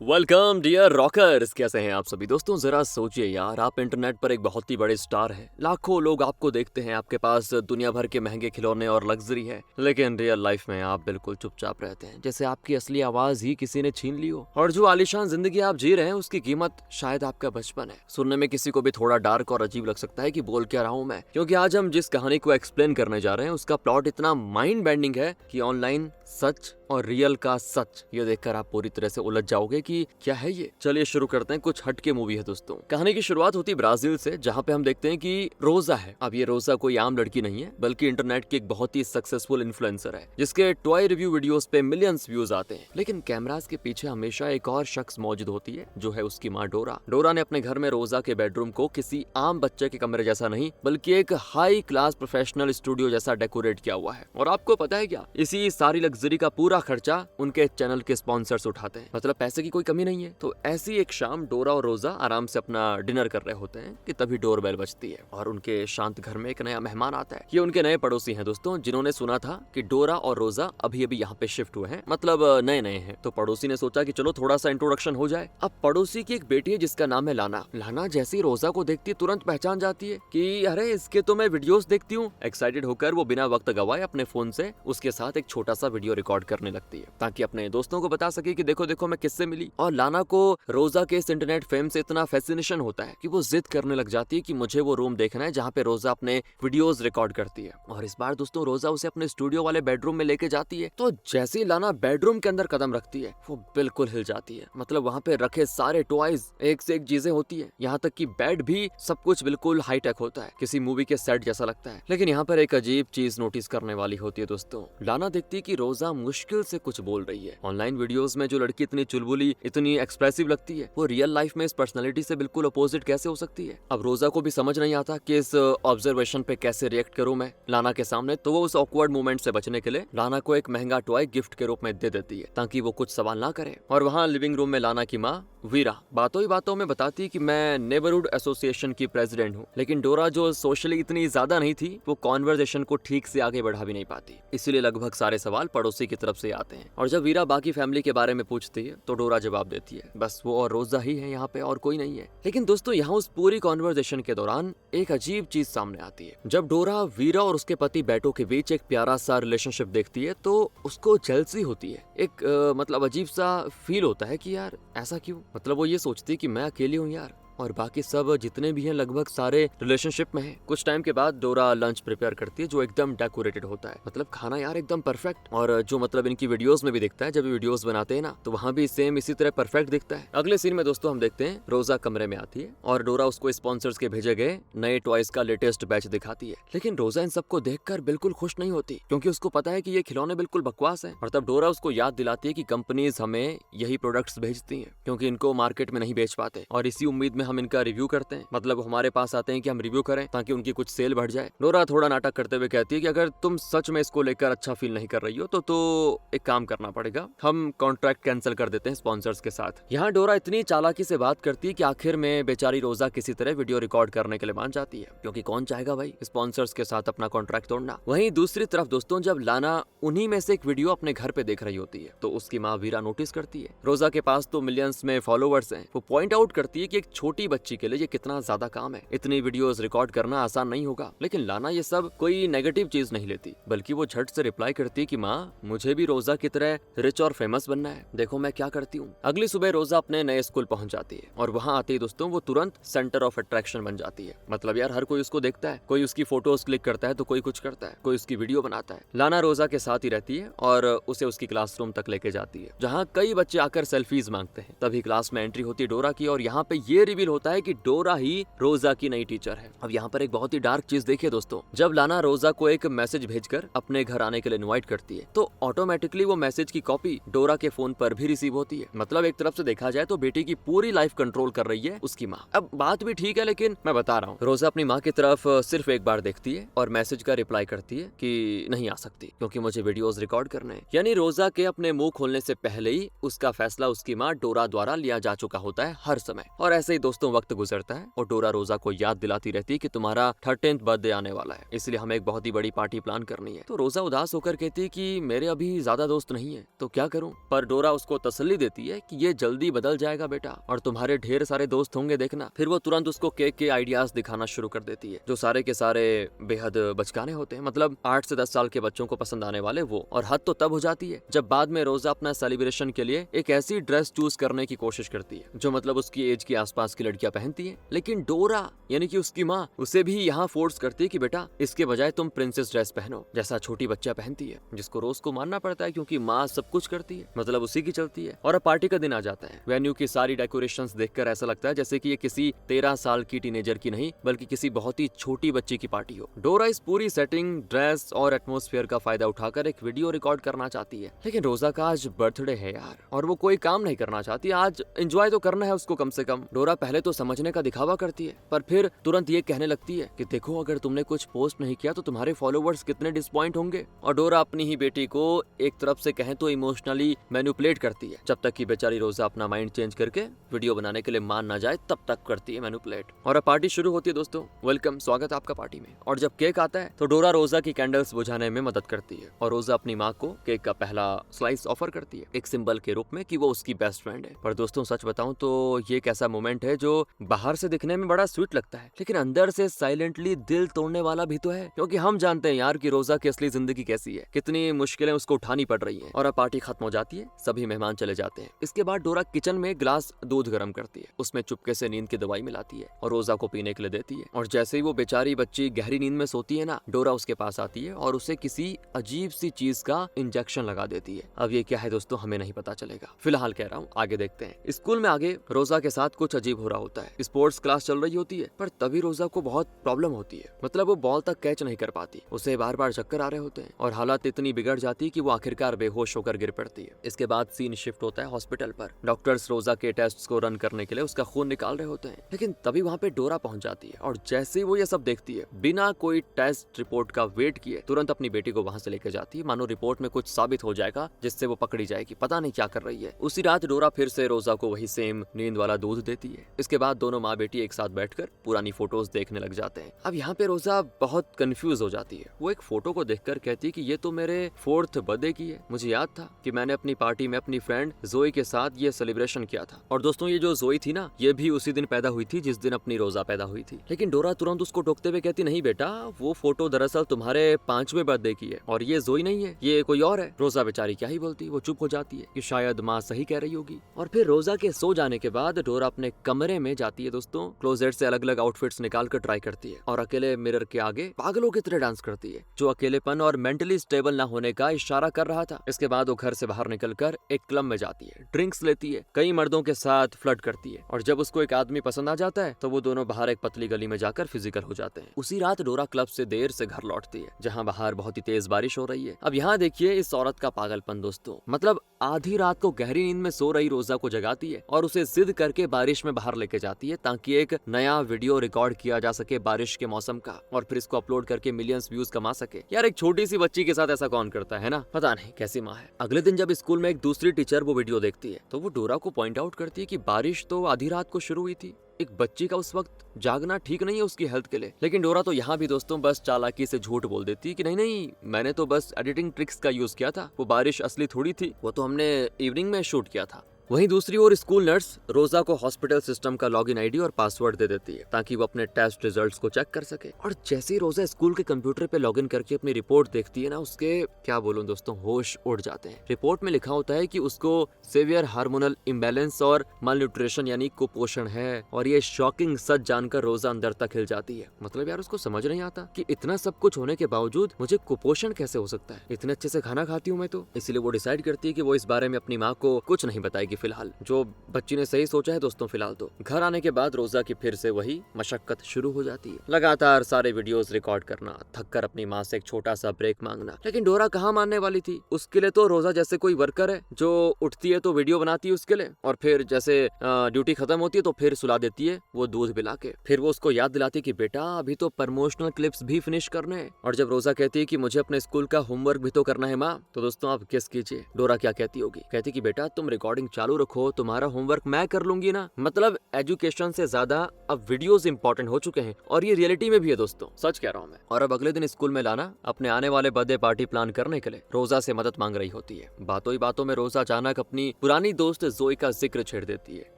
Welcome dear rockers, कैसे हैं आप सभी दोस्तों। जरा सोचिए यार, आप इंटरनेट पर एक बहुत ही बड़े स्टार हैं, लाखों लोग आपको देखते हैं, आपके पास दुनिया भर के महंगे खिलौने और लग्जरी है, लेकिन रियल लाइफ में आप बिल्कुल चुपचाप रहते हैं, जैसे आपकी असली आवाज ही किसी ने छीन ली हो। और जो आलीशान जिंदगी आप जी रहे हैं उसकी कीमत शायद आपका बचपन है। सुनने में किसी को भी थोड़ा डार्क और अजीब लग सकता है कि बोल क्या रहा हूँ मैं, क्योंकि आज हम जिस कहानी को एक्सप्लेन करने जा रहे हैं उसका प्लॉट इतना माइंड बेंडिंग है कि ऑनलाइन सच और रियल का सच ये देखकर आप पूरी तरह से उलझ जाओगे कि क्या है ये। चलिए शुरू करते हैं। कुछ हटके मूवी है दोस्तों। कहानी की शुरुआत होती है ब्राजील से, जहाँ पे हम देखते हैं कि रोजा है। अब ये रोजा कोई आम लड़की नहीं है, बल्कि इंटरनेट की एक बहुत ही सक्सेसफुल इन्फ्लुएंसर है, जिसके टॉय रिव्यू वीडियोस पे मिलियंस व्यूज आते हैं। लेकिन कैमरास के पीछे हमेशा एक और शख्स मौजूद होती है, जो है उसकी माँ डोरा। डोरा ने अपने घर में रोजा के बेडरूम को किसी आम बच्चे के कमरे जैसा नहीं, बल्कि एक हाई क्लास प्रोफेशनल स्टूडियो जैसा डेकोरेट किया हुआ है। और आपको पता है क्या, इसी सारी लग्जरी का पूरा खर्चा उनके चैनल के स्पॉन्सर्स उठाते हैं। मतलब पैसे की कोई कमी नहीं है। तो ऐसी एक शाम डोरा और रोजा आराम से अपना डिनर कर रहे होते हैं कि तभी डोरबेल बजती है और उनके शांत घर में एक नया मेहमान आता है। ये उनके नए पड़ोसी हैं दोस्तों, जिन्होंने सुना था कि डोरा और रोजा अभी अभी यहाँ पे शिफ्ट हुए हैं, मतलब नए नए हैं। तो पड़ोसी ने सोचा कि चलो थोड़ा सा इंट्रोडक्शन हो जाए। अब पड़ोसी की एक बेटी है जिसका नाम है लाना। लाना जैसी रोजा को देखती है तुरंत पहचान जाती है कि अरे इसके तो मैं वीडियोस देखती हूँ। एक्साइटेड होकर वो बिना वक्त गवाए अपने फोन से उसके साथ एक छोटा सा वीडियो रिकॉर्ड करने लगती है, ताकि अपने दोस्तों को बता सके कि देखो देखो मैं किससे मिली। और लाना को रोजा के इस इंटरनेट फेम से इतना फैसिनेशन होता है कि वो जिद करने लग जाती है कि मुझे वो रूम देखना है जहाँ पे रोजा अपने वीडियोस रिकॉर्ड करती है। और इस बार दोस्तों रोजा उसे अपने स्टूडियो वाले बेडरूम में लेके जाती है। तो जैसे ही लाना बेडरूम के अंदर कदम रखती है, वो बिल्कुल हिल जाती है। मतलब वहाँ पे रखे सारे टॉयज एक से एक चीजें होती है, यहाँ तक कि बेड भी सब कुछ बिल्कुल हाईटेक होता है, किसी मूवी के सेट जैसा लगता है। लेकिन यहाँ पर एक अजीब चीज नोटिस करने वाली होती है दोस्तों। लाना देखती है कि रोजा मुश्किल से कुछ बोल रही है। ऑनलाइन वीडियोस में जो लड़की इतनी चुलबुली, इतनी एक्सप्रेसिव लगती है, वो रियल लाइफ में इस पर्सनालिटी से बिल्कुल अपोजिट कैसे हो सकती है। अब रोजा को भी समझ नहीं आता कि इस ऑब्जर्वेशन पे कैसे रिएक्ट करूं मैं लाना के सामने। तो वो उस ऑकवर्ड मोमेंट से बचने के लिए लाना को एक महंगा टॉय गिफ्ट के रूप में दे देती है, ताकि वो कुछ सवाल ना करे। और वहाँ लिविंग रूम में लाना की माँ वीरा बातों ही बातों में बताती है कि मैं नेबरहुड एसोसिएशन की प्रेसिडेंट हूँ। लेकिन डोरा जो सोशली इतनी ज्यादा नहीं थी, वो कॉन्वर्सेशन को ठीक से आगे बढ़ा भी नहीं पाती, इसीलिए लगभग सारे सवाल पड़ोसी की तरफ से आते हैं। और जब वीरा बाकी फैमिली के बारे में पूछती है तो डोरा जवाब देती है बस वो और रोजा ही है यहाँ पे, और कोई नहीं है। लेकिन दोस्तों यहाँ उस पूरी कॉन्वर्सेशन के दौरान एक अजीब चीज सामने आती है। जब डोरा वीरा और उसके पति बेटो के बीच एक प्यारा सा रिलेशनशिप देखती है तो उसको जेलसी होती है। एक मतलब अजीब सा फील होता है कि यार ऐसा क्यों। मतलब वो ये सोचती है कि मैं अकेली हूँ यार, और बाकी सब जितने भी हैं लगभग सारे रिलेशनशिप में हैं। कुछ टाइम के बाद डोरा लंच प्रिपेयर करती है, जो एकदम डेकोरेटेड होता है। मतलब खाना यार एकदम परफेक्ट, और जो मतलब इनकी वीडियोस में भी दिखता है, जब वीडियोस बनाते हैं ना तो वहाँ भी सेम इसी तरह परफेक्ट दिखता है। अगले सीन में दोस्तों हम देखते हैं रोजा कमरे में आती है और डोरा उसको स्पॉन्सर्स के भेजे गए नए टॉयज का लेटेस्ट बैच दिखाती है। लेकिन रोजा इन सबको देखकर बिल्कुल खुश नहीं होती, क्योंकि उसको पता है कि ये खिलौने बिल्कुल बकवास है। और तब डोरा उसको याद दिलाती है कि कंपनीज हमें यही प्रोडक्ट्स भेजती हैं क्योंकि इनको मार्केट में नहीं बेच पाते, और इसी उम्मीद में हम इनका रिव्यू करते हैं। मतलब हमारे पास आते हैं कि हम रिव्यू करें ताकि उनकी कुछ सेल बढ़ जाए। डोरा थोड़ा नाटक करते हुए कहती है कि अगर तुम सच में इसको लेकर अच्छा फील नहीं कर रही हो तो एक काम करना पड़ेगा, हम कॉन्ट्रैक्ट कैंसिल कर देते हैं स्पॉन्सर्स के साथ। यहाँ डोरा इतनी चालाकी से बात करती है कि आखिर में बेचारी रोजा किसी तरह वीडियो रिकॉर्ड करने के लिए मान जाती है, क्योंकि कौन चाहेगा भाई स्पॉन्सर्स के साथ अपना कॉन्ट्रैक्ट तोड़ना। वहीं दूसरी तरफ दोस्तों, जब लाना उन्हीं में से एक वीडियो अपने घर पे देख रही होती है तो उसकी माँ वीरा नोटिस करती है रोजा के पास तो मिलियंस में फॉलोवर्स हैं। वो पॉइंट आउट करती है कि एक छोटी बच्ची के लिए ये कितना ज्यादा काम है, इतनी वीडियोस रिकॉर्ड करना आसान नहीं होगा। लेकिन लाना ये सब कोई नेगेटिव चीज नहीं लेती, बल्कि वो झट से रिप्लाई करती है कि माँ मुझे भी रोजा की तरह रिच और फेमस बनना है, देखो मैं क्या करती हूँ। अगली सुबह रोजा अपने नए स्कूल पहुंच जाती है और वहाँ आते ही दोस्तों वो तुरंत सेंटर ऑफ अट्रैक्शन बन जाती है। मतलब यार हर कोई उसको देखता है, कोई उसकी फोटोज क्लिक करता है तो कोई कुछ करता है, कोई उसकी वीडियो बनाता है। लाना रोजा के साथ ही रहती है और उसे उसकी क्लासरूम तक लेके जाती है, जहाँ कई बच्चे आकर सेल्फीज मांगते हैं। तभी क्लास में एंट्री होती है डोरा की, और यहाँ पे ये रिवील होता है कि डोरा ही रोजा की नई टीचर है। अब यहाँ पर एक बहुत ही डार्क चीज देखिए दोस्तों, जब लाना रोजा को एक मैसेज भेजकर अपने घर आने के लिए इनवाइट करती है तो ऑटोमेटिकली वो मैसेज की कॉपी डोरा के फोन पर भी रिसीव होती है। मतलब एक तरफ से देखा जाए तो बेटी की पूरी लाइफ कंट्रोल कर रही है उसकी माँ। अब बात भी ठीक है, लेकिन मैं बता रहा हूँ रोजा अपनी माँ की तरफ सिर्फ एक बार देखती है और मैसेज का रिप्लाई करती है कि नहीं आ सकती क्योंकि मुझे वीडियोस रिकॉर्ड करने हैं। यानी रोजा के अपने मुंह खोलने से पहले ही उसका फैसला उसकी माँ डोरा द्वारा लिया जा चुका होता है हर समय। और ऐसे ही दोस्तों वक्त गुजरता है और डोरा रोजा को याद दिलाती रहती है कि तुम्हारा 13th बर्थडे आने वाला है, इसलिए हमें एक बहुत ही बड़ी पार्टी प्लान करनी है। तो रोजा उदास होकर कहती है कि मेरे अभी ज्यादा दोस्त नहीं है तो क्या करूं? पर डोरा उसको तसल्ली देती है कि ये जल्दी बदल जाएगा बेटा, और तुम्हारे ढेर सारे दोस्त होंगे देखना। फिर वो तुरंत उसको केक के आइडियाज दिखाना शुरू कर देती है जो सारे के सारे बेहद बचकाने होते हैं, मतलब 8 से 10 साल के बच्चों को पसंद आने वाले वो। और हद तो तब हो जाती है जब बाद में रोजा अपना सेलिब्रेशन के लिए एक ऐसी ड्रेस चूज करने की कोशिश करती है जो मतलब उसकी एज के आसपास की लड़कियां पहनती है, लेकिन डोरा यानी कि उसकी माँ उसे भी यहाँ फोर्स करती है कि बेटा इसके बजाय तुम प्रिंसेस ड्रेस पहनो जैसा छोटी बच्चा पहनती है, जिसको रोज को मानना पड़ता है क्योंकि माँ सब कुछ करती है, मतलब उसी की चलती है। और अब पार्टी का दिन आ जाता है। वेन्यू की सारी डेकोरेशंस देखकर ऐसा लगता है जैसे कि ये किसी 13 साल की टीनेजर की नहीं बल्कि किसी बहुत ही छोटी बच्ची की पार्टी हो। डोरा इस पूरी सेटिंग, ड्रेस और एटमॉस्फेयर का फायदा उठाकर एक वीडियो रिकॉर्ड करना चाहती है, लेकिन रोजा का आज बर्थडे है यार और वो कोई काम नहीं करना चाहती। आज एंजॉय तो करना है उसको कम से कम। डोरा पहले तो समझने का दिखावा करती है पर फिर तुरंत ये कहने लगती है कि देखो अगर तुमने कुछ पोस्ट नहीं किया तो तुम्हारे फॉलोवर्स कितने डिसपॉइंट होंगे। और डोरा अपनी ही बेटी को एक तरफ से कहें तो इमोशनली मैनिपुलेट करती है, जब तक कि बेचारी रोजा अपना माइंड चेंज करके वीडियो बनाने के लिए मान ना जाए तब तक करती है मैनिपुलेट। और अब पार्टी शुरू होती है दोस्तों। वेलकम, स्वागत आपका पार्टी में। और जब केक आता है तो डोरा रोजा की कैंडल्स बुझाने में मदद करती है और रोजा अपनी माँ को केक का पहला स्लाइस ऑफर करती है एक सिंबल के रूप में कि वो उसकी बेस्ट फ्रेंड है। पर दोस्तों सच बताऊं तो ये एक ऐसा मोमेंट है जो बाहर से दिखने में बड़ा स्वीट लगता है लेकिन अंदर से साइलेंटली दिल तोड़ने वाला भी तो है, क्योंकि हम जानते हैं यार कि रोजा की असली जिंदगी कैसी है, कितनी मुश्किलें उसको उठानी पड़ रही हैं। और अब पार्टी खत्म हो जाती है, सभी मेहमान चले जाते हैं। इसके बाद डोरा किचन में गिलास दूध गर्म करती है, उसमें चुपके से नींद की दवाई मिलाती है और रोजा को पीने के लिए देती है। और जैसे ही वो बेचारी बच्ची गहरी नींद में सोती है ना, डोरा उसके पास आती है और उसे किसी अजीब सी चीज का इंजेक्शन लगा देती है। अब ये क्या है दोस्तों हमें नहीं पता चलेगा, फिलहाल कह रहा हूँ, आगे देखते हैं। स्कूल में आगे रोजा के साथ कुछ अजीब हो रहा होता है। स्पोर्ट्स क्लास चल रही होती है पर तभी रोजा को बहुत प्रॉब्लम होती है, मतलब वो बॉल तक कैच नहीं कर पाती, उसे बार बार चक्कर आ रहे होते हैं और हालत इतनी बिगड़ जाती है कि वो आखिरकार बेहोश होकर गिर पड़ती है। इसके बाद सीन शिफ्ट होता है हॉस्पिटल पर। डॉक्टर्स रोजा के टेस्ट को रन करने के लिए उसका खून निकाल रहे होते हैं, लेकिन तभी वहाँ पे डोरा पहुंच जाती है और जैसे ही वो ये सब देखती है बिना कोई टेस्ट रिपोर्ट का वेट किए तुरंत अपनी बेटी को वहाँ से लेकर जाती है, मानो रिपोर्ट में कुछ साबित हो जाएगा जिससे वो पकड़ी जाएगी। पता नहीं क्या कर रही है। उसी रात डोरा फिर से रोजा को वही सेम नींद वाला दूध देती है। इसके बाद दोनों माँ बेटी एक साथ बैठकर पुरानी फोटोज देखने लग जाते हैं। अब यहाँ पे रोजा बहुत कंफ्यूज हो जाती है। वो एक फोटो को देखकर कहती है कि ये तो मेरे 4th बर्थडे की है, मुझे याद था कि मैंने अपनी पार्टी में अपनी फ्रेंड जोई के साथ ये सेलिब्रेशन किया था। और दोस्तों ये जो जोई थी ना, ये भी उसी दिन पैदा हुई थी जिस दिन अपनी रोजा पैदा हुई थी। लेकिन डोरा तुरंत उसको टोकते हुए कहती नहीं बेटा, वो फोटो दरअसल तुम्हारे 5वें बर्थडे की है और ये जोई नहीं है, ये कोई और है। रोजा बेचारी क्या ही बोलती, वो चुप हो जाती है कि शायद माँ सही कह रही होगी। और फिर रोजा के सो जाने के बाद डोरा अपने कमरे में जाती है दोस्तों, क्लोजेट से अलग अलग आउटफिट्स निकाल कर ट्राई करती है और अकेले मिरर के आगे पागलों की तरह डांस करती है जो अकेलेपन और मेंटली स्टेबल ना होने का इशारा कर रहा था। इसके बाद वो घर से बाहर निकलकर एक क्लब में जाती है, ड्रिंक्स लेती है, कई मर्दों के साथ फ्लर्ट करती है और जब उसको एक आदमी पसंद आ जाता है तो वो दोनों बाहर एक पतली गली में जाकर फिजिकल हो जाते हैं। उसी रात डोरा क्लब से देर से घर लौटती है जहाँ बाहर बहुत ही तेज बारिश हो रही है। अब यहाँ देखिए इस औरत का पागलपन दोस्तों, मतलब आधी रात को गहरी नींद में सो रही रोजा को जगाती है और उसे जिद करके बारिश में बाहर लेके जाती है ताकि एक नया वीडियो रिकॉर्ड किया जा सके बारिश के मौसम का और फिर इसको अपलोड करके मिलियंस व्यूज कमा सके। यार एक छोटी सी बच्ची के साथ ऐसा कौन करता है ना, पता नहीं कैसी माँ है। अगले दिन जब स्कूल में एक दूसरी टीचर वो वीडियो देखती है तो वो डोरा को पॉइंट आउट करती है कि बारिश तो आधी रात को शुरू हुई थी, एक बच्ची का उस वक्त जागना ठीक नहीं है उसकी हेल्थ के लिए। लेकिन डोरा तो यहाँ भी दोस्तों बस चालाकी से झूठ बोल देती कि नहीं मैंने तो बस एडिटिंग ट्रिक्स का यूज किया था, वो बारिश असली थोड़ी थी, वो तो हमने इवनिंग में शूट किया था। वहीं दूसरी ओर स्कूल नर्स रोजा को हॉस्पिटल सिस्टम का लॉगिन आईडी और पासवर्ड दे देती है ताकि वो अपने टेस्ट रिजल्ट्स को चेक कर सके। और जैसे ही रोजा स्कूल के कंप्यूटर पे लॉगिन करके अपनी रिपोर्ट देखती है ना, उसके क्या बोलूं दोस्तों होश उड़ जाते हैं। रिपोर्ट में लिखा होता है कि उसको सीवियर हार्मोनल इम्बैलेंस और मालन्यूट्रिशन यानी कुपोषण है। और ये शॉकिंग सच जानकर रोजा अंदर तक हिल जाती है। मतलब यार उसको समझ नहीं आता कि इतना सब कुछ होने के बावजूद मुझे कुपोषण कैसे हो सकता है, इतने अच्छे से खाना खाती हूँ मैं तो। इसलिए वो डिसाइड करती है कि वो इस बारे में अपनी माँ को कुछ नहीं बताएगी फिलहाल। जो बच्ची ने सही सोचा है दोस्तों फिलहाल तो। घर आने के बाद रोजा की फिर से वही मशक्कत शुरू हो जाती है, लगातार सारे वीडियोस रिकॉर्ड करना, थककर अपनी माँ से एक छोटा सा ब्रेक मांगना। लेकिन डोरा कहाँ मानने वाली थी, उसके लिए तो रोजा जैसे कोई वर्कर है जो उठती है तो वीडियो बनाती है उसके लिए और फिर जैसे ड्यूटी खत्म होती है तो फिर सुला देती है वो दूध पिला के। फिर वो उसको याद दिलाती कि बेटा अभी तो प्रमोशनल क्लिप्स भी फिनिश करने हैं। और जब रोजा कहती है कि मुझे अपने स्कूल का होमवर्क भी तो करना है माँ, तो दोस्तों आप गेस कीजिए डोरा क्या कहती होगी। कहती कि बेटा तुम रिकॉर्डिंग चालू चालू रखो, तुम्हारा होमवर्क मैं कर लूंगी ना। मतलब एजुकेशन से ज्यादा अब वीडियोस इंपॉर्टेंट हो चुके हैं और ये रियलिटी में भी है दोस्तों, सच कह रहा हूँ मैं। और अब अगले दिन स्कूल में लाना अपने आने वाले बर्थडे पार्टी प्लान करने के लिए रोजा से मदद मांग रही होती है। बातों ही बातों में रोजा अचानक अपनी पुरानी दोस्त जोई का जिक्र छेड़ देती है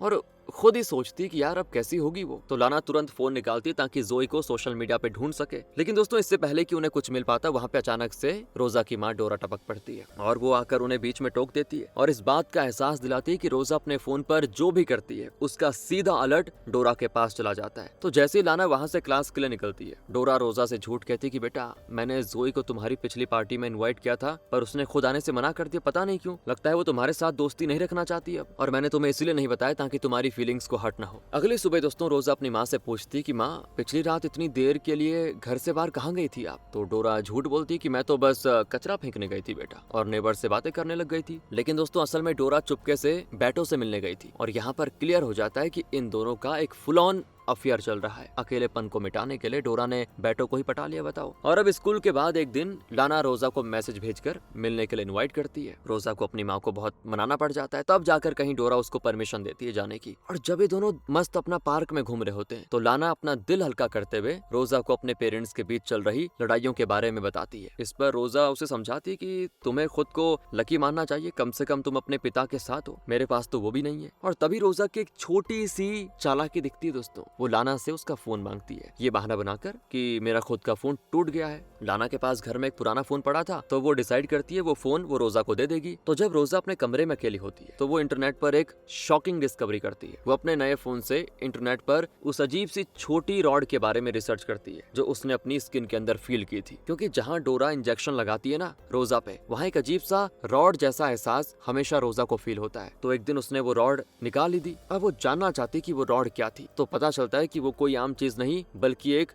और खुद ही सोचती कि यार अब कैसी होगी वो। तो लाना तुरंत फोन निकालती ताकि जोई को सोशल मीडिया पे ढूंढ सके। लेकिन दोस्तों इससे पहले कि उन्हें कुछ मिल पाता, वहाँ पे अचानक से रोजा की माँ डोरा टपक पड़ती है और वो आकर उन्हें बीच में टोक देती है और इस बात का एहसास दिलाती है कि रोजा अपने फोन पर जो भी करती है उसका सीधा अलर्ट डोरा के पास चला जाता है। तो जैसे ही लाना वहाँ से क्लास के लिए निकलती है, डोरा रोजा से झूठ कहती कि बेटा मैंने जोई को तुम्हारी पिछली पार्टी में इन्वाइट किया था पर उसने खुद आने से मना कर दिया, पता नहीं क्यों। लगता है वो तुम्हारे साथ दोस्ती नहीं रखना चाहती अब, और मैंने तुम्हें इसलिए नहीं बताया ताकि तुम्हारी फीलिंग्स को हर्ट ना हो। अगली सुबह दोस्तों रोजा अपनी माँ से पूछती कि माँ पिछली रात इतनी देर के लिए घर से बाहर कहाँ गई थी आप? तो डोरा झूठ बोलती कि मैं तो बस कचरा फेंकने गई थी बेटा, और नेबर से बातें करने लग गई थी। लेकिन दोस्तों असल में डोरा चुपके से बैटो से मिलने गई थी और यहाँ पर क्लियर हो जाता है कि इन दोनों का एक फुल ऑन अफेयर चल रहा है। अकेलेपन को मिटाने के लिए डोरा ने बैटो को ही पटा लिया, बताओ। और अब स्कूल के बाद एक दिन लाना रोजा को मैसेज भेजकर मिलने के लिए इनवाइट करती है। रोजा को अपनी माँ को बहुत मनाना पड़ जाता है, तब जाकर कहीं डोरा उसको परमिशन देती है जाने की। और जब ये दोनों मस्त अपना पार्क में घूम रहे होते हैं तो लाना अपना दिल हल्का करते हुए रोजा को अपने पेरेंट्स के बीच चल रही लड़ाइयों के बारे में बताती है। इस पर रोजा उसे समझाती कि तुम्हें खुद को लकी मानना चाहिए, कम से कम तुम अपने पिता के साथ हो, मेरे पास तो वो भी नहीं है। और तभी रोजा की एक छोटी सी चालाकी दिखती है दोस्तों, वो लाना से उसका फोन मांगती है, ये बहाना बनाकर कि मेरा खुद का फोन टूट गया है। लाना के पास घर में एक पुराना फोन पड़ा था तो वो डिसाइड करती है वो फोन वो रोजा को दे देगी। तो जब रोजा अपने कमरे में अकेली होती है तो वो इंटरनेट पर एक शॉकिंग डिस्कवरी करती है। वो अपने नए फोन से इंटरनेट पर उस अजीब सी छोटी रॉड के बारे में रिसर्च करती है जो उसने अपनी स्किन के अंदर फील की थी, क्योंकि जहाँ डोरा इंजेक्शन लगाती है ना रोजा पे, वहाँ एक अजीब सा रॉड जैसा एहसास हमेशा रोजा को फील होता है। तो एक दिन उसने वो रॉड निकाल ली थी। अब वो जानना चाहती कि वो रॉड क्या थी, तो पता चलता है कि वो कोई आम चीज नहीं बल्कि एक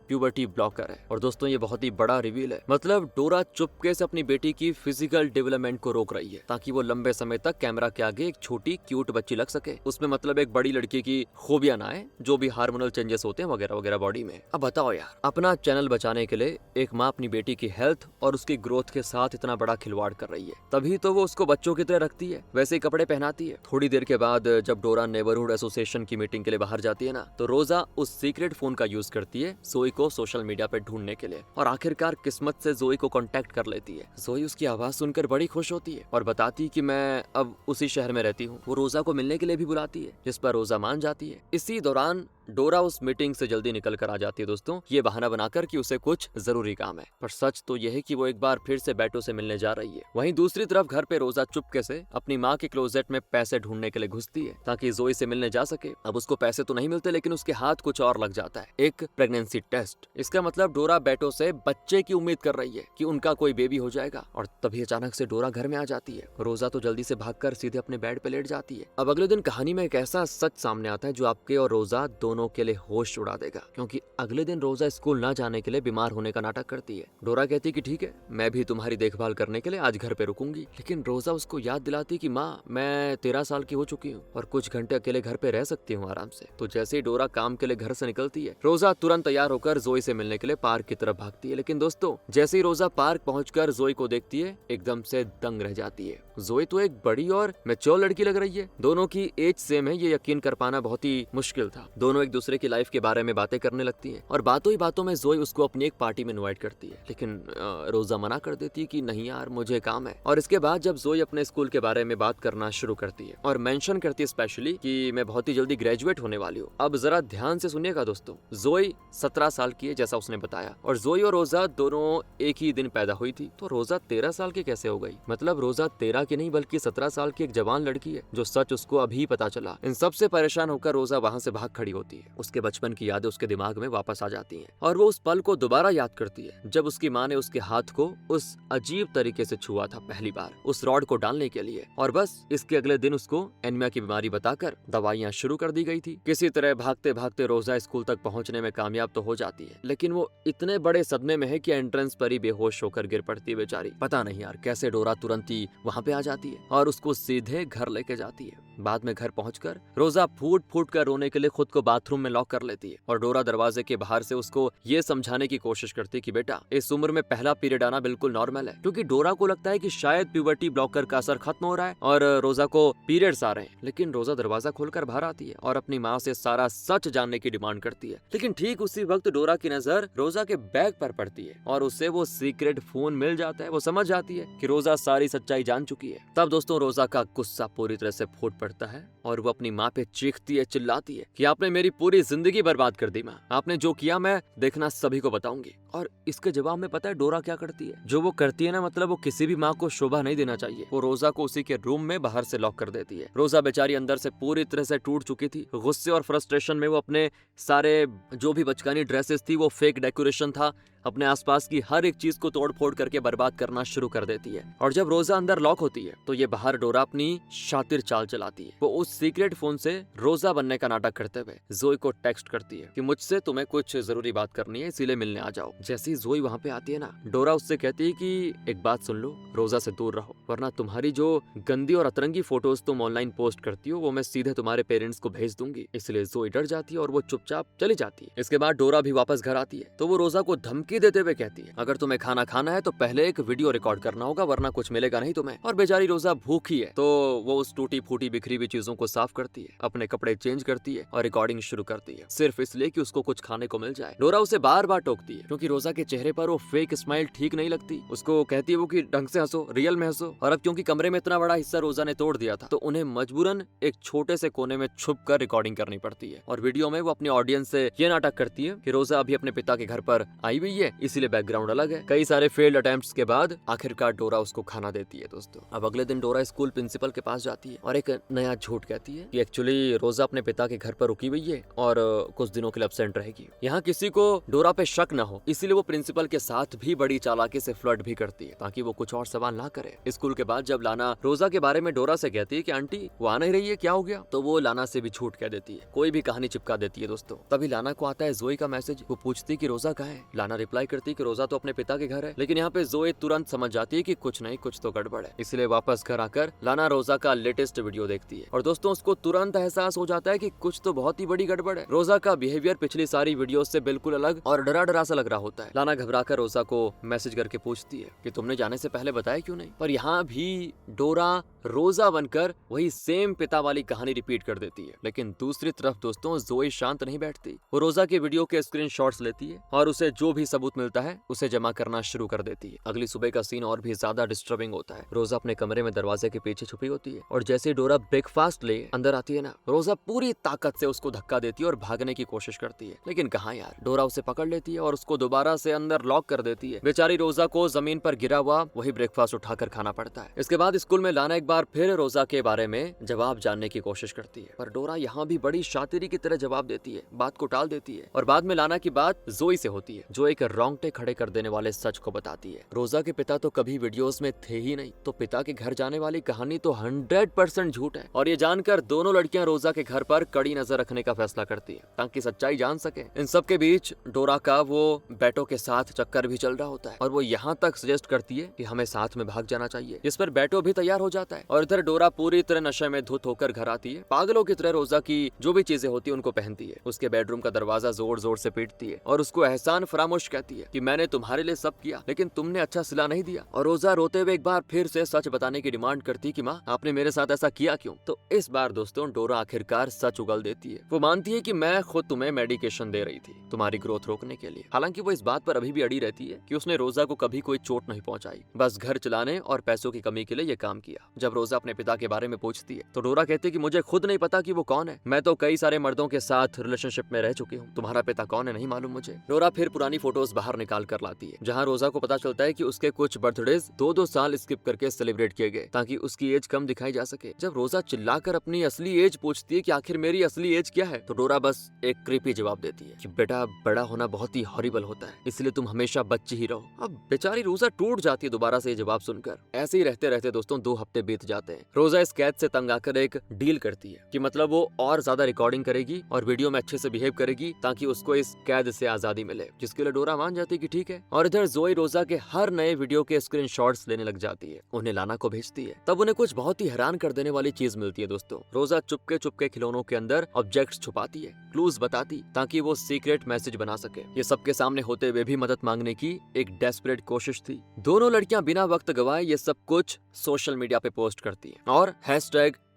प्यूबर्टी ब्लॉकर है। और दोस्तों ये बहुत ही बड़ा रिवील है। मतलब डोरा चुपके से अपनी बेटी की फिजिकल डेवलपमेंट को रोक रही है ताकि वो लंबे समय तक कैमरा के आगे एक छोटी क्यूट बच्ची लग सके। उसमें मतलब एक बड़ी लड़की की खूबियां ना आए, जो भी हार्मोनल चेंजेस होते हैं वगैरह वगैरह बॉडी में। अब बताओ यार, अपना चैनल बचाने के लिए एक माँ अपनी बेटी की हेल्थ और उसकी ग्रोथ के साथ इतना बड़ा खिलवाड़ कर रही है, तभी तो वो उसको बच्चों की तरह रखती है, वैसे ही कपड़े पहनाती है। थोड़ी देर के बाद जब डोरा नेबरहुड एसोसिएशन की मीटिंग के लिए बाहर जाती है ना, तो रोजा उस सीक्रेट फोन का यूज करती है जोई को सोशल मीडिया पे ढूंढने के लिए, और आखिरकार किस्मत से जोई को कांटेक्ट कर लेती है। जोई उसकी आवाज सुनकर बड़ी खुश होती है और बताती है कि मैं अब उसी शहर में रहती हूँ। वो रोजा को मिलने के लिए भी बुलाती है, जिस पर रोजा मान जाती है। इसी दौरान डोरा उस मीटिंग से जल्दी निकल कर आ जाती है दोस्तों, ये बहाना बनाकर कि उसे कुछ जरूरी काम है। पर सच तो यह है कि वो एक बार फिर से बैटो से मिलने जा रही है। वहीं दूसरी तरफ घर पे रोजा चुपके से अपनी माँ के क्लोजेट में पैसे ढूंढने के लिए घुसती है ताकि जोई से मिलने जा सके। अब उसको पैसे तो नहीं मिलते, लेकिन उसके हाथ कुछ और लग जाता है, एक प्रेगनेंसी टेस्ट। इसका मतलब डोरा बैटो से बच्चे की उम्मीद कर रही है कि उनका कोई बेबी हो जाएगा। और तभी अचानक से डोरा घर में आ जाती है। रोजा तो जल्दी से भागकर सीधे अपने बेड पे लेट जाती है। अब अगले दिन कहानी में एक ऐसा सच सामने आता है जो आपके और रोजा दोनों के लिए होश उड़ा देगा, क्योंकि अगले दिन रोजा स्कूल ना जाने के लिए बीमार होने का नाटक करती है। डोरा कहती कि ठीक है, मैं भी तुम्हारी देखभाल करने के लिए आज घर पे रुकूंगी, लेकिन रोजा उसको याद दिलाती कि माँ मैं 13 साल की हो चुकी हूँ और कुछ घंटे अकेले घर पे रह सकती हूँ आराम से। तो जैसे ही डोरा काम के लिए घर से निकलती है, रोजा तुरंत तैयार होकर जोई से मिलने के लिए पार्क की तरफ भागती है। लेकिन दोस्तों जैसे ही रोजा पार्क पहुंचकर जोई को देखती है, एकदम से दंग रह जाती है। जोई तो एक बड़ी और मैच्योर लड़की लग रही है, दोनों की एज सेम है, ये यकीन कर पाना बहुत ही मुश्किल था। दोनों एक दूसरे की लाइफ के बारे में बातें करने लगती हैं और बातों ही बातों में जोई उसको अपनी एक पार्टी में इनवाइट करती है, लेकिन रोजा मना कर देती है कि नहीं यार मुझे काम है। और इसके बाद जब जोई अपने स्कूल के बारे में बात करना शुरू करती है और मेंशन करती है स्पेशली कि मैं बहुत ही जल्दी ग्रेजुएट होने वाली हूँ। अब जरा ध्यान से सुनिएगा दोस्तों, जोई 17 साल की है जैसा उसने बताया, और जोई और रोजा दोनों एक ही दिन पैदा हुई थी। तो रोजा 13 साल की कैसे हो गई? मतलब रोजा 13 की नहीं बल्कि 17 साल की एक जवान लड़की है, जो सच उसको अभी पता चला। इन सब से परेशान होकर रोजा वहाँ से भाग खड़ी होती है। उसके बचपन की यादें उसके दिमाग में वापस आ जाती हैं और वो उस पल को दोबारा याद करती है जब उसकी माँ ने उसके हाथ को उस अजीब तरीके से छुआ था पहली बार उस रॉड को डालने के लिए। और बस इसके अगले दिन उसको एनीमिया की बीमारी बताकर दवाइयाँ शुरू कर दी गई थी। किसी तरह भागते भागते रोजा स्कूल तक पहुँचने में कामयाब तो हो जाती है, लेकिन वो इतने बड़े सदमे में है कि एंट्रेंस पर ही बेहोश होकर गिर पड़ती है बेचारी। पता नहीं यार कैसे डोरा तुरंत ही वहाँ पे आ जाती है और उसको सीधे घर लेके जाती है। बाद में घर पहुंचकर रोजा फूट फूट कर रोने के लिए खुद को बाथरूम में लॉक कर लेती है और डोरा दरवाजे के बाहर से उसको ये समझाने की कोशिश करती है कि बेटा इस उम्र में पहला पीरियड आना बिल्कुल नॉर्मल है, क्योंकि डोरा को लगता है कि शायद प्यूबर्टी ब्लॉकर का असर खत्म हो रहा है और रोजा को पीरियड्स आ रहे हैं। लेकिन रोजा दरवाजा खोलकर बाहर आती है और अपनी माँ से सारा सच जानने की डिमांड करती है। लेकिन ठीक उसी वक्त डोरा की नजर रोजा के बैग पर पड़ती है और उससे वो सीक्रेट फोन मिल जाता है। वो समझ जाती है कि रोजा सारी सच्चाई जान चुकी है। तब दोस्तों रोजा का गुस्सा पूरी तरह से फूट पड़ता है और वो अपनी माँ पे चीखती है, चिल्लाती है कि आपने मेरी पूरी जिंदगी बर्बाद कर दी माँ, आपने जो किया मैं देखना सभी को बताऊंगी। और इसके जवाब में पता है डोरा क्या करती है? जो वो करती है ना, मतलब वो किसी भी माँ को शोभा नहीं देना चाहिए। वो रोजा को उसी के रूम में बाहर से लॉक कर देती है। रोजा बेचारी अंदर से पूरी तरह से टूट चुकी थी। गुस्से और फ्रस्ट्रेशन में वो अपने सारे जो भी बचकानी ड्रेसेस थी, वो फेक डेकोरेशन था, अपने आसपास की हर एक चीज को तोड़ फोड़ करके बर्बाद करना शुरू कर देती है। और जब रोजा अंदर लॉक होती है तो ये बाहर डोरा अपनी शातिर चाल चलाती है। वो उस सीक्रेट फोन से रोजा बनने का नाटक करते हुए जोई को टेक्स्ट करती है कि मुझसे तुम्हें कुछ जरूरी बात करनी है, इसीलिए मिलने आ जाओ। जैसे ही जोई वहाँ पे आती है ना, डोरा उससे कहती है कि एक बात सुन लो, रोजा से दूर रहो, वरना तुम्हारी जो गंदी और अतरंगी फोटोज तुम ऑनलाइन पोस्ट करती हो वो मैं सीधे तुम्हारे पेरेंट्स को भेज दूंगी। इसलिए जोई डर जाती है और वो चुपचाप चली जाती है। इसके बाद डोरा भी वापस घर आती है तो वो रोजा को धमकी देते हुए कहती है, अगर तुम्हें खाना खाना है तो पहले एक वीडियो रिकॉर्ड करना होगा, वरना कुछ मिलेगा नहीं तुम्हें। और बेचारी रोजा भूखी है तो वो उस टूटी फूटी बिखरी हुई चीजों को साफ करती है, अपने कपड़े चेंज करती है और रिकॉर्डिंग शुरू करती है, सिर्फ इसलिए कि उसको कुछ खाने को मिल जाए। डोरा उसे बार बार टोकती है क्योंकि रोजा के चेहरे पर वो फेक स्माइल ठीक नहीं लगती। उसको कहती है वो कि ढंग से हंसो, रियल में हंसो। और अब क्योंकि कमरे में इतना बड़ा हिस्सा रोजा ने तोड़ दिया था तो उन्हें मजबूरन एक छोटे से कोने में छुप कर रिकॉर्डिंग करनी पड़ती है। और वीडियो में वो अपनी ऑडियंस से ये नाटक करती है कि रोजा अभी अपने पिता के घर पर आई हुई है, इसीलिए बैकग्राउंड अलग है। कई सारे फेल्ड अटेम्प्ट्स के बाद आखिरकार डोरा उसको खाना देती है। दोस्तों अब अगले दिन डोरा स्कूल प्रिंसिपल के पास जाती है और एक नया झूठ कहती है कि एक्चुअली रोजा अपने पिता के घर पर रुकी हुई है और कुछ दिनों के लिए एब्सेंट रहेगी। यहाँ किसी को डोरा पे शक न हो, इसीलिए वो प्रिंसिपल के साथ भी बड़ी चालाकी से फ्लर्ट भी करती है ताकि वो कुछ और सवाल ना करे। स्कूल के बाद जब लाना रोजा के बारे में डोरा से कहती है कि आंटी वो आ नहीं रही है, क्या हो गया, तो वो लाना से भी झूठ कह देती है, कोई भी कहानी चिपका देती है। दोस्तों तभी लाना को आता है जोई का मैसेज। वो पूछती है कि रोजा कहाँ है। लाना रिप्लाई करती है कि रोजा तो अपने पिता के घर है। लेकिन यहाँ पे जोई तुरंत समझ जाती है कि कुछ नहीं, कुछ तो गड़बड़ है। इसलिए वापस घर आकर लाना रोजा का लेटेस्ट वीडियो देखती है और दोस्तों उसको तुरंत एहसास हो जाता है कि कुछ तो बहुत ही बड़ी गड़बड़ है। रोजा का बिहेवियर पिछली सारी वीडियो से बिल्कुल अलग और डरा डरा सा लग रहा होता है। लाना घबराकर रोजा को मैसेज करके पूछती है कि तुमने जाने से पहले बताया क्यों नहीं। पर यहाँ भी डोरा रोजा बनकर वही सेम पिता वाली कहानी रिपीट कर देती है। लेकिन दूसरी तरफ दोस्तों जोई शांत नहीं बैठती। वो रोजा के वीडियो के स्क्रीनशॉट्स लेती है और उसे जो भी सबूत मिलता है उसे जमा करना शुरू कर देती है। अगली सुबह का सीन और भी ज्यादा डिस्टर्बिंग होता है। रोजा अपने कमरे में दरवाजे के पीछे छुपी होती है और जैसे डोरा ब्रेकफास्ट ले अंदर आती है ना, रोजा पूरी ताकत से उसको धक्का देती है और भागने की कोशिश करती है। लेकिन कहाँ यार, डोरा उसे पकड़ लेती है और उसको दोबारा से अंदर लॉक कर देती है। बेचारी रोजा को जमीन पर गिरा हुआ वही ब्रेकफास्ट उठाकर खाना पड़ता है। इसके बाद स्कूल में लाना एक बार फिर रोजा के बारे में जवाब जानने की कोशिश करती है, पर डोरा यहाँ भी बड़ी शातिरी की तरह जवाब देती है, बात को टाल देती है। और बाद में लाना की बात जोई से होती है जो एक रोंगटे खड़े कर देने वाले सच को बताती है। रोजा के पिता तो कभी वीडियोस में थे ही नहीं, तो पिता के घर जाने वाली कहानी तो 100% झूठ है। और ये जानकर दोनों लड़कियां रोजा के घर पर कड़ी नजर रखने का फैसला करती है ताकि सच्चाई जान सके। इन सब के बीच डोरा का वो बेटो के साथ चक्कर भी चल रहा होता है और वो यहाँ तक सजेस्ट करती है कि हमें साथ में भाग जाना चाहिए, जिस पर बेटो भी तैयार हो जाता है। और इधर डोरा पूरी तरह नशे में धुत होकर घर आती है। पागलों की तरह रोजा की जो भी चीजें होती है उनको पहनती है, उसके बेडरूम का दरवाजा जोर जोर से पीटती है और उसको एहसान फरामोश कहती है कि मैंने तुम्हारे लिए सब किया लेकिन तुमने अच्छा सिला नहीं दिया। और रोजा रोते हुए एक बार फिर से सच बताने की डिमांड करती कि माँ आपने मेरे साथ ऐसा किया क्यों। तो इस बार दोस्तों डोरा आखिरकार सच उगल देती है। वो मानती है कि मैं खुद तुम्हें मेडिकेशन दे रही थी तुम्हारी ग्रोथ रोकने के लिए। हालांकि वो इस बात पर अभी भी अड़ी रहती है कि उसने रोजा को कभी कोई चोट नहीं पहुंचाई, बस घर चलाने और पैसों की कमी के लिए ये काम किया। जब रोजा अपने पिता के बारे में पूछती है तो डोरा कहती है कि मुझे खुद नहीं पता कि वो कौन है, मैं तो कई सारे मर्दों के साथ रिलेशनशिप में रह चुकी हूँ, तुम्हारा पिता कौन है नहीं मालूम मुझे। डोरा फिर पुरानी फोटोज बाहर निकाल कर लाती है जहाँ रोजा को पता चलता है कि उसके कुछ बर्थडेज 2-2 साल स्किप करके सेलिब्रेट किए गए ताकि उसकी एज कम दिखाई जा सके। जब रोजा चिल्लाकर अपनी असली एज पूछती है कि आखिर मेरी असली एज क्या है, तो डोरा बस एक क्रीपी जवाब देती है कि बेटा बड़ा होना बहुत ही हॉरिबल होता है, इसलिए तुम हमेशा बच्ची ही रहो। अब बेचारी रोजा टूट जाती है दोबारा से ये जवाब सुनकर। ऐसे ही रहते रहते दोस्तों 2 हफ्ते बीत जाते हैं। रोजा इस कैद से तंग आकर एक डील करती है कि मतलब वो और ज्यादा रिकॉर्डिंग करेगी और वीडियो में अच्छे से बिहेव करेगी ताकि उसको इस कैद से आजादी मिले, जिसके लिए डोरा मान जाती है कि ठीक है। और इधर जोई रोजा के हर नए वीडियो के स्क्रीनशॉट्स लेने लग जाती है, उन्हें लाना को भेजती है। तब उन्हें कुछ बहुत ही हैरान कर देने वाली चीज मिलती है दोस्तों। रोजा चुपके चुपके खिलौनों के अंदर ऑब्जेक्ट्स छुपाती है, क्लूज बताती ताकि वो सीक्रेट मैसेज बना सके। ये सबके सामने होते हुए भी मदद मांगने की एक डेस्परेट कोशिश थी। दोनों लड़कियां बिना वक्त गवाए ये सब कुछ सोशल मीडिया पे पोस्ट करती हैं और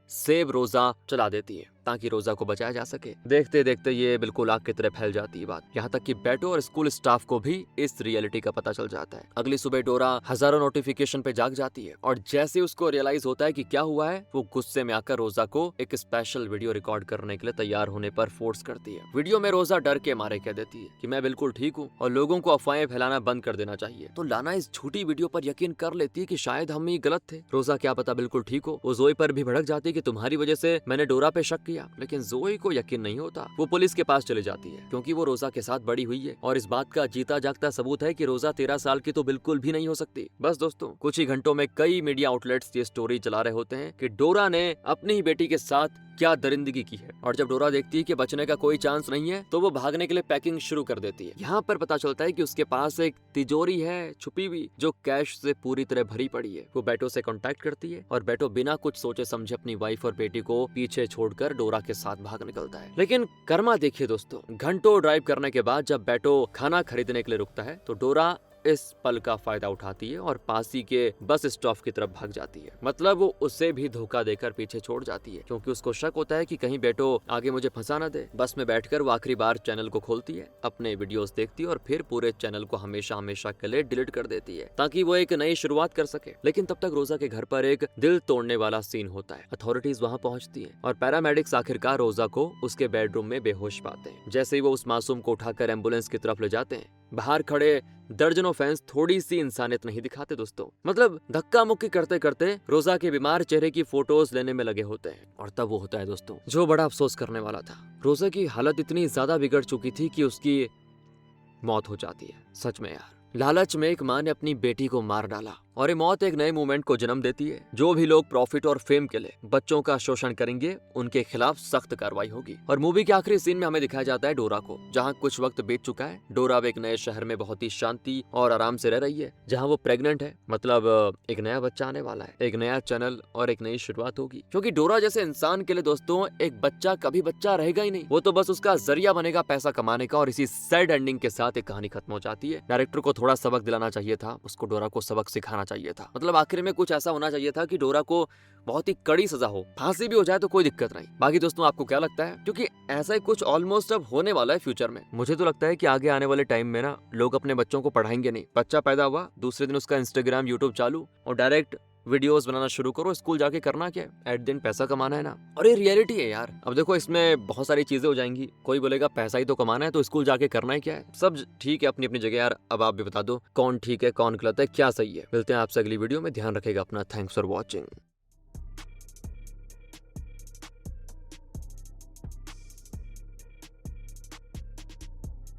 #SaveRoza चला देती है ताकि रोजा को बचाया जा सके। देखते देखते ये बिल्कुल आग की तरह फैल जाती है बात, यहाँ तक कि बेटो और स्कूल स्टाफ को भी इस रियलिटी का पता चल जाता है। अगली सुबह डोरा हजारों नोटिफिकेशन पे जाग जाती है और जैसे उसको रियलाइज होता है कि क्या हुआ है, वो गुस्से में आकर रोजा को एक स्पेशल वीडियो रिकॉर्ड करने के लिए तैयार होने पर फोर्स करती है। वीडियो में रोजा डर के मारे कह देती है कि मैं बिल्कुल ठीक हूँ और लोगों को अफवाहें फैलाना बंद कर देना चाहिए। तो लाना इस झूठी वीडियो पर यकीन कर लेती है कि शायद हम ही गलत थे, रोजा क्या पता बिल्कुल ठीक हो। वो जोई पर भी भड़क जाती है कि तुम्हारी वजह से मैंने डोरा पे शक किया, लेकिन जोई को यकीन नहीं होता। वो पुलिस के पास चली जाती है क्योंकि वो रोजा के साथ बड़ी हुई है और इस बात का जीता जागता सबूत है कि रोजा 13 साल की तो बिल्कुल भी नहीं हो सकती। बस दोस्तों कुछ ही घंटों में कई मीडिया आउटलेट्स ये स्टोरी चला रहे होते हैं कि डोरा ने अपनी ही बेटी के साथ क्या दरिंदगी की है। और जब डोरा देखती है कि बचने का कोई चांस नहीं है तो वो भागने के लिए पैकिंग शुरू कर देती है। यहाँ पर पता चलता है कि उसके पास एक तिजोरी है छुपी हुई जो कैश से पूरी तरह भरी पड़ी है। वो बेटो से कांटेक्ट करती है और बेटो बिना कुछ सोचे समझे अपनी वाइफ और बेटी को पीछे छोड़कर डोरा के साथ भाग निकलता है। लेकिन कर्मा देखिए दोस्तों, घंटों ड्राइव करने के बाद जब बेटो खाना खरीदने के लिए रुकता है तो डोरा इस पल का फायदा उठाती है और पासी के बस स्टॉप की तरफ भाग जाती है। मतलब वो उसे भी धोखा देकर पीछे छोड़ जाती है क्योंकि उसको शक होता है कि कहीं बेटो आगे मुझे फंसा न दे। बस में बैठकर वो आखिरी बार चैनल को खोलती है, अपने वीडियोस देखती है और फिर पूरे चैनल को हमेशा हमेशा के लिए डिलीट कर देती है ताकि वो एक नई शुरुआत कर सके। लेकिन तब तक रोजा के घर पर एक दिल तोड़ने वाला सीन होता है। अथॉरिटीज वहाँ पहुँचती है और पैरामेडिक्स आखिरकार रोजा को उसके बेडरूम में बेहोश पाते हैं। जैसे ही वो उस मासूम को उठाकर एम्बुलेंस की तरफ ले जाते हैं, बाहर खड़े दर्जनों फैंस थोड़ी सी इंसानियत नहीं दिखाते दोस्तों। मतलब धक्का मुक्की करते करते रोजा के बीमार चेहरे की फोटोज लेने में लगे होते हैं। और तब वो होता है दोस्तों जो बड़ा अफसोस करने वाला था। रोजा की हालत इतनी ज्यादा बिगड़ चुकी थी कि उसकी मौत हो जाती है। सच में यार, लालच में एक माँ ने अपनी बेटी को मार डाला और ये मौत एक नए मूवमेंट को जन्म देती है। जो भी लोग प्रॉफिट और फेम के लिए बच्चों का शोषण करेंगे उनके खिलाफ सख्त कार्रवाई होगी। और मूवी के आखिरी सीन में हमें दिखाया जाता है डोरा को, जहाँ कुछ वक्त बीत चुका है। डोरा अब एक नए शहर में बहुत ही शांति और आराम से रह रही है, जहाँ वो प्रेग्नेंट है। मतलब एक नया बच्चा आने वाला है, एक नया चैनल और एक नई शुरुआत होगी। क्योंकि डोरा जैसे इंसान के लिए दोस्तों एक बच्चा कभी बच्चा रहेगा ही नहीं, वो तो बस उसका जरिया बनेगा पैसा कमाने का। और इसी सैड एंडिंग के साथ एक कहानी खत्म हो जाती है। डायरेक्टर को थोड़ा सबक दिलाना चाहिए था, उसको डोरा को सबक सिखाना चाहिए था। मतलब आखिर में कुछ ऐसा होना चाहिए था कि डोरा को बहुत ही कड़ी सजा हो, फांसी भी हो जाए तो कोई दिक्कत नहीं। बाकी दोस्तों आपको क्या लगता है? क्योंकि ऐसा ही कुछ ऑलमोस्ट अब होने वाला है फ्यूचर में। मुझे तो लगता है कि आगे आने वाले टाइम में ना लोग अपने बच्चों को पढ़ाएंगे नहीं। बच्चा पैदा हुआ, दूसरे दिन उसका इंस्टाग्राम यूट्यूब चालू और डायरेक्ट वीडियोस बनाना शुरू करो। स्कूल जाके करना क्या है? एट दिन पैसा कमाना है ना। और ये रियलिटी है यार। अब देखो इसमें बहुत सारी चीजें हो जाएंगी। कोई बोलेगा पैसा ही तो कमाना है तो स्कूल जाके करना है क्या है। सब ठीक है अपनी अपनी जगह यार। अब आप भी बता दो कौन ठीक है कौन गलत है, क्या सही है। मिलते हैं आपसे अगली वीडियो में। ध्यान रखेगा अपना। Thanks for watching.